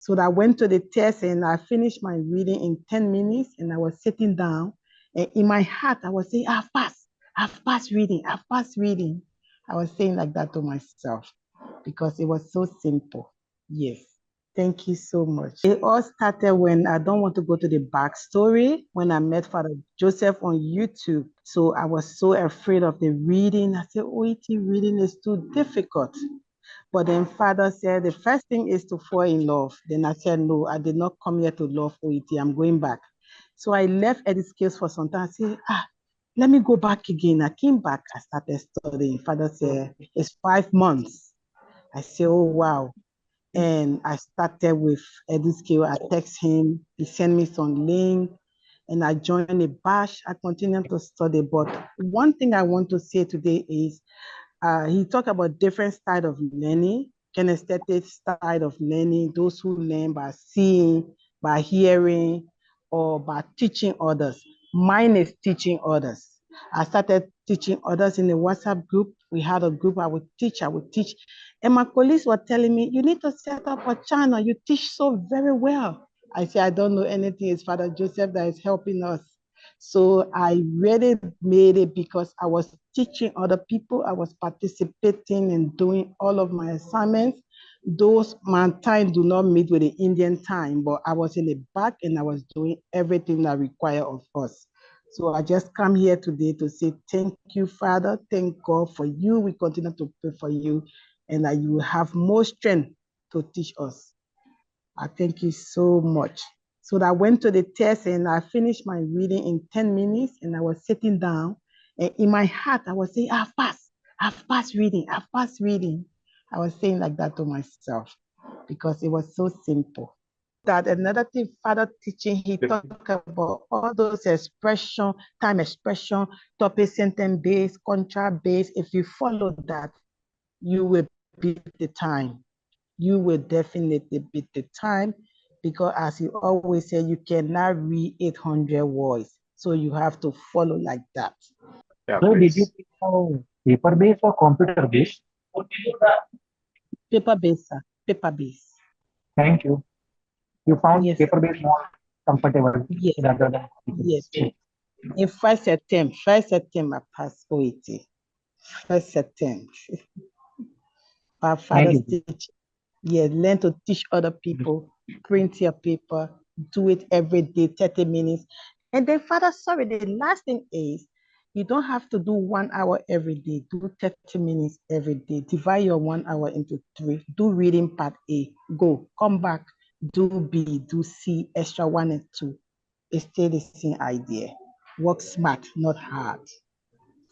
So I went to the test and I finished my reading in 10 minutes and I was sitting down and in my heart, I was saying, I've passed reading, I've passed reading. I was saying like that to myself because it was so simple. Yes. Thank you so much. It all started when I don't want to go to the backstory, when I met Father Joseph on YouTube. So I was so afraid of the reading. I said, OET reading is too difficult. But then Father said, the first thing is to fall in love. Then I said, no, I did not come here to love OET. I'm going back. So I left EduSkills for some time. I said, let me go back again. I came back. I started studying. Father said, it's 5 months. I said, oh, wow. And I started with EduSkills. I text him. He sent me some link. And I joined a batch. I continued to study. But one thing I want to say today is, he talked about different style of learning, kinesthetic style of learning, those who learn by seeing, by hearing, or by teaching others. Mine is teaching others. I started teaching others in a WhatsApp group. We had a group, I would teach. And my colleagues were telling me, you need to set up a channel. You teach so very well. I said, I don't know anything. It's Father Joseph that is helping us. So I really made it because I was teaching other people. I was participating and doing all of my assignments. Those my time do not meet with the Indian time, but I was in the back and I was doing everything that required of us. So I just come here today to say thank you, Father. Thank God for you. We continue to pray for you and that you will have more strength to teach us. I thank you so much. So I went to the test and I finished my reading in 10 minutes and I was sitting down and in my heart, I was saying, I've passed reading, I've passed reading. I was saying like that to myself because it was so simple. That another thing, Father teaching, he talked about all those expression, time expression, topic sentence based, contract based. If you follow that, you will beat the time. You will definitely beat the time because as you always say, you cannot read 800 words. So you have to follow like that. Yeah, So did you please. pick paper-based or computer-based? Paper-based, sir. Paper-based. Thank you. You found Yes, sir. paper-based more comfortable Yes, rather than yes. computer-based. In first attempt, I passed OET. First attempt. Our Thank father's you. teach. Yes, learn to teach other people, print your paper, do it every day, 30 minutes. And then, Father, sorry, the last thing is you don't have to do 1 hour every day. Do 30 minutes every day. Divide your 1 hour into 3. Do reading part A. Go. Come back. Do B. Do C. Extra 1 and 2. It's still the same idea. Work smart, not hard.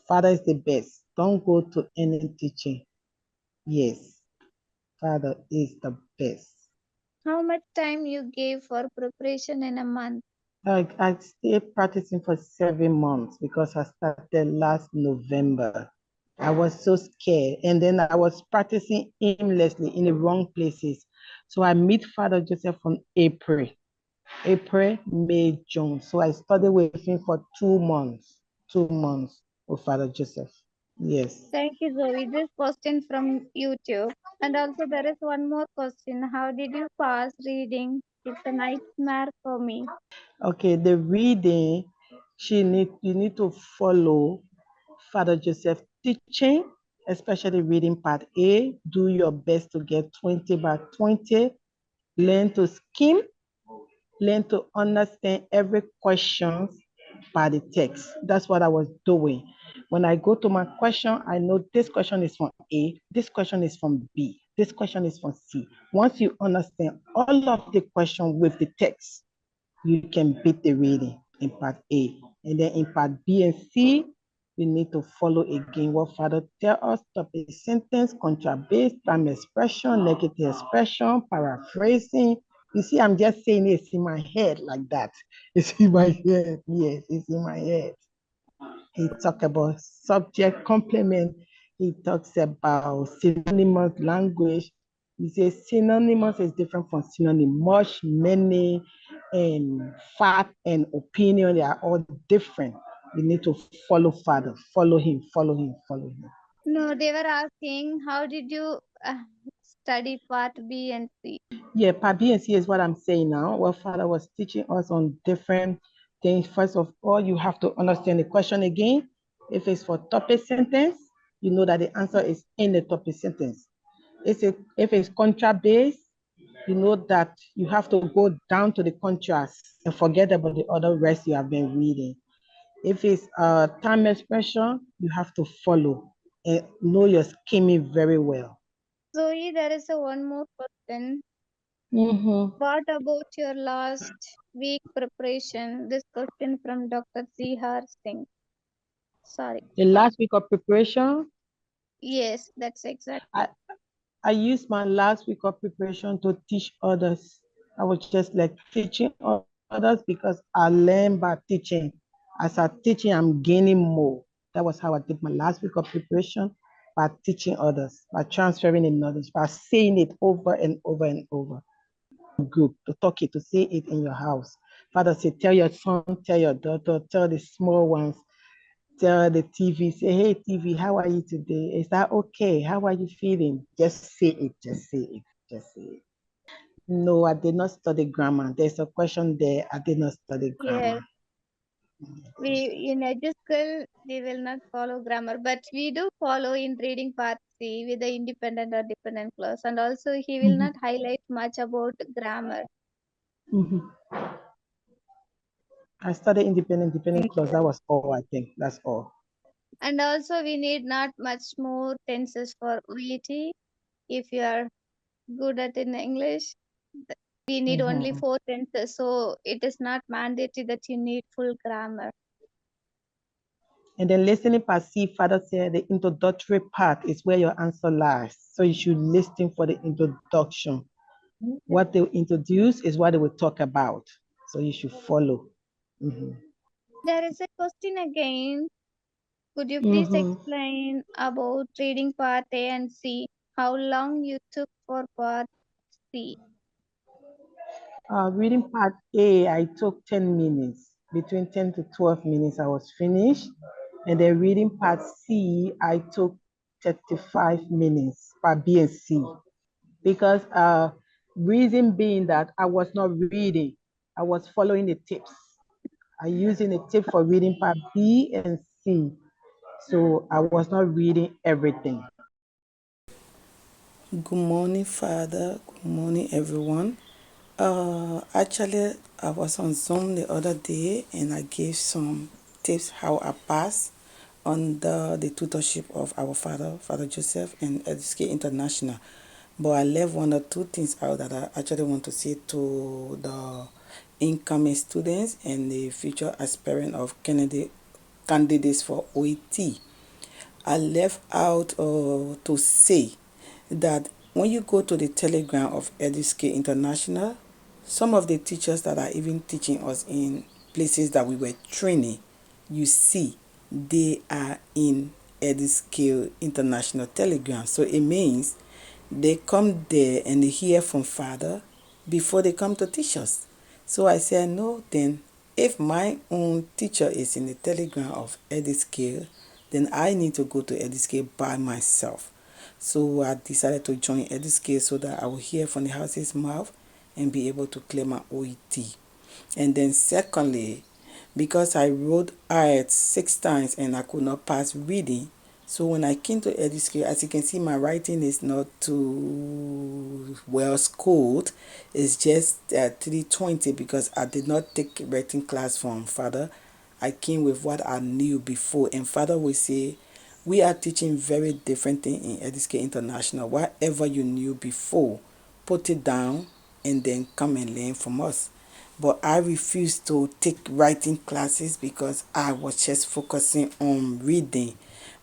Father is the best. Don't go to any teaching. Yes, Father is the best. How much time you gave for preparation in a month? I stayed practicing for 7 months because I started last November. I was so scared. And then I was practicing aimlessly in the wrong places. So I meet Father Joseph from April, May, June. So I studied with him for 2 months. 2 months with Father Joseph. Yes. Thank you, Zoe. This question from YouTube. And also there is one more question. How did you pass reading? It's a nightmare for me. Okay, the reading, you need to follow Father Joseph teaching, especially reading part A. Do your best to get 20 by 20. Learn to skim. Learn to understand every question by the text. That's what I was doing. When I go to my question, I know this question is from A, this question is from B, this question is from C. Once you understand all of the question with the text, you can beat the reading in part A. And then in part B and C, you need to follow again what Father tell us, topic sentence, contract-based, time expression, negative expression, paraphrasing. You see, I'm just saying it's in my head like that. It's in my head. Yes, it's in my head. He talks about subject complement. He talks about synonymous language. He says synonymous is different from synonym. Much, many, and fact and opinion, they are all different. We need to follow Father, follow him, follow him, follow him. No, they were asking how did you study part B and C? Yeah, part B and C is what I'm saying now. What Father was teaching us on different things. First of all, you have to understand the question again. If it's for topic sentence, you know that the answer is in the topic sentence. If it's contract based, you know that you have to go down to the contrast and forget about the other rest you have been reading. If it's time expression, you have to follow and know your scheming very well. Zoe, there is a one more question. Mm-hmm. What about your last week preparation? This question from Dr. Zihar Singh. Sorry. The last week of preparation, Yes, that's exactly. I, I used my last week of preparation to teach others. I was just like teaching others because I learn by teaching. As I teaching, I'm gaining more. That was how I did my last week of preparation, by teaching others, by transferring the knowledge, by saying it over and over and over. Group to talk it, to say it in your house. Father said, tell your son, tell your daughter, tell the small ones, tell the TV, say, hey, TV, how are you today? Is that okay? How are you feeling? Just say it, just say it, just say it. No, I did not study grammar. There's a question there. I did not study Yes, grammar. we in EduSkills we will not follow grammar, but we do follow in reading part C with the independent or dependent clause, and also he will not highlight much about grammar. Mhm. I studied dependent clause. Yes. That was all, I think. That's all. And also we need not much more tenses for OET. If you are good at in English, we need only Mhm. 4 tenses, so it is not mandatory that you need full grammar. And then listening part C, Father said the introductory part is where your answer lies. So you should listen for the introduction. What they introduce is what they will talk about. So you should follow. Mhm. There is a question again. Could you please Mhm. explain about reading part A and C? How long you took for part C? Reading part A, I took 10 minutes. Between 10 to 12 minutes, I was finished. And then reading part C, I took 35 minutes, part B and C. Because reason being that I was not reading, I was following the tips. I using the tip for reading part B and C. So I was not reading everything. Good morning, Father. Good morning, everyone. Actually, I was on Zoom the other day and I gave some tips how I passed under the tutorship of our father, Father Joseph, and EduSkills International. But I left one or two things out that I actually want to say to the incoming students and the future aspirant of candidates for OET. I left out to say that when you go to the Telegram of EduSkills International, some of the teachers that are even teaching us in places that we were training, you see, they are in EduSkills International Telegram. So it means they come there and they hear from Father before they come to teach us. So I said, no, then if my own teacher is in the Telegram of EduSkills, then I need to go to EduSkills by myself. So I decided to join EduSkills so that I will hear from the house's mouth and be able to clear my OET. And then secondly, because I wrote IELTS 6 times and I could not pass reading, so when I came to EduSkills, as you can see, my writing is not too well scored. It's just 320 because I did not take writing class from Father. I came with what I knew before, and Father will say, we are teaching very different thing in EduSkills International. Whatever you knew before, put it down and then come and learn from us. But I refused to take writing classes because I was just focusing on reading.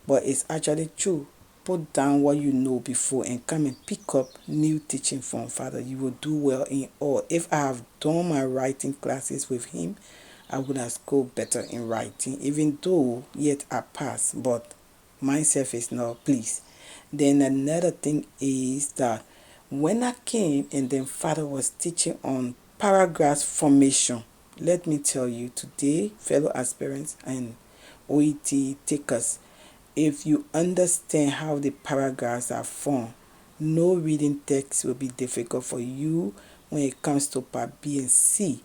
But it's actually true. Put down what you know before and come and pick up new teaching from Father. You will do well in all. If I have done my writing classes with him, I would have scored better in writing, even though yet I passed, but myself is not pleased. Then another thing is that when I came and then Father was teaching on paragraph formation, let me tell you today, fellow aspirants and OET takers, if you understand how the paragraphs are formed, No reading text will be difficult for you when it comes to part B and C,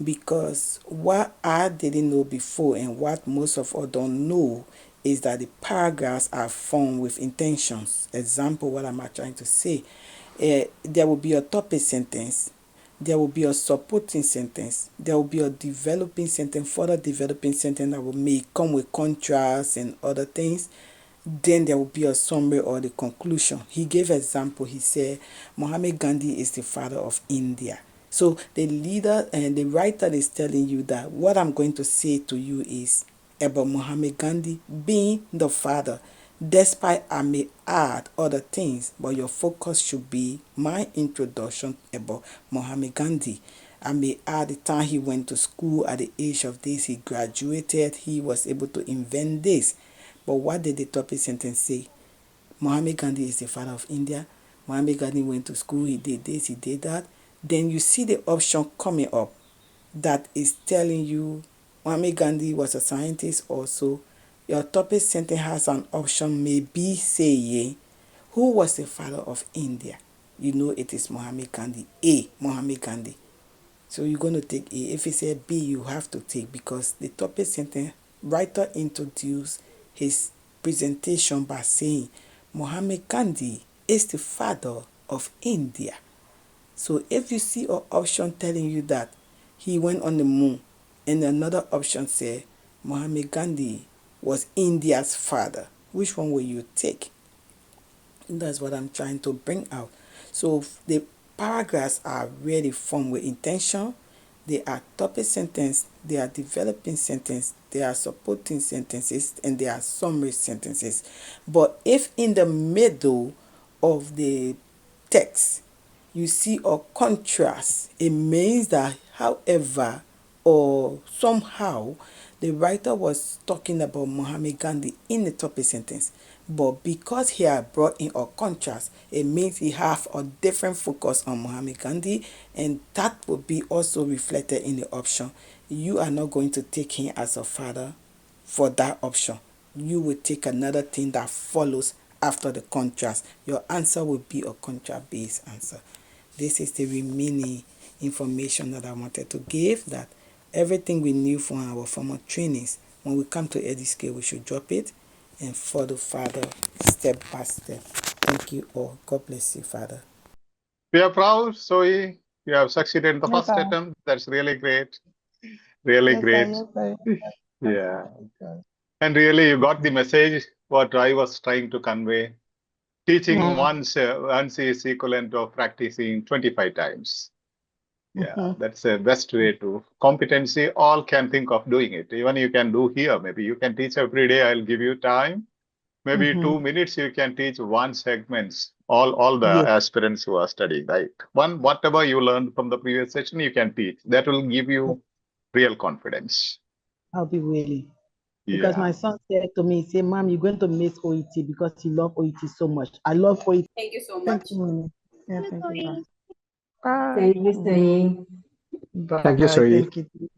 because what I didn't know before and what most of us don't know is that the paragraphs are formed with intentions. Example, what am I trying to say? There will be a topic sentence, there will be a supporting sentence, there will be a developing sentence, further developing sentence that may come with contrast and other things. Then there will be a summary or the conclusion. He gave example. He said Mahatma Gandhi is the father of India. So the leader and the writer is telling you that what I'm going to say to you is about Mahatma Gandhi being the father. Despite I may add other things, but your focus should be my introduction about Mahatma Gandhi. I may add the time he went to school, at the age of this, he graduated, he was able to invent this. But what did the topic sentence say? Mahatma Gandhi is the father of India. Mahatma Gandhi went to school, he did this, he did that. Then you see the option coming up that is telling you Mahatma Gandhi was a scientist also. Your topic sentence has an option, maybe saying, who was the father of India? You know it is Mahatma Gandhi. A, Mahatma Gandhi. So you're going to take A. If it's a B, you have to take, because the topic sentence writer introduced his presentation by saying Mahatma Gandhi is the father of India. So if you see an option telling you that he went on the moon, and another option say Mahatma Gandhi was India's father, which one will you take? That's what I'm trying to bring out. So the paragraphs are really formed with intention. They are topic sentence, they are developing sentence, they are supporting sentences, and they are summary sentences. But if in the middle of the text you see a contrast, it means that however or somehow the writer was talking about Mahatma Gandhi in the topic sentence, but because he had brought in a contrast, it means he have a different focus on Mahatma Gandhi, and that will be also reflected in the option. You are not going to take him as a father for that option. You will take another thing that follows after the contrast. Your answer will be a contrast-based answer. This is the remaining information that I wanted to give, that everything we knew from our former trainings, when we come to EduSkills, we should drop it and follow further step by step. Thank you all. God bless you, Father. We are proud, Zoe. You have succeeded in the Yes, first sir. attempt. That's really great. Really Yes, sir. great. Yes, sir. Yeah. Okay. And really, you got the message what I was trying to convey. Teaching Mm. once is equivalent of practicing 25 times. Yeah, Mhm. that's the best way to competency. All can think of doing it. Even you can do here. Maybe you can teach every day. I'll give you time. Maybe Mhm. 2 minutes you can teach one segments. All the Yes, aspirants who are studying, right? Whatever you learned from the previous session, you can teach. That will give you real confidence. I'll be willing. Because Yeah. my son said to me, he said, Mom, you're going to miss OET because you love OET so much. I love OET. Thank you so Thank much. you, Mommy. Yeah, Hello, thank you. Zoe. Bye. Thank you, Saying. Bye. Thank you, Zoe. Thank you.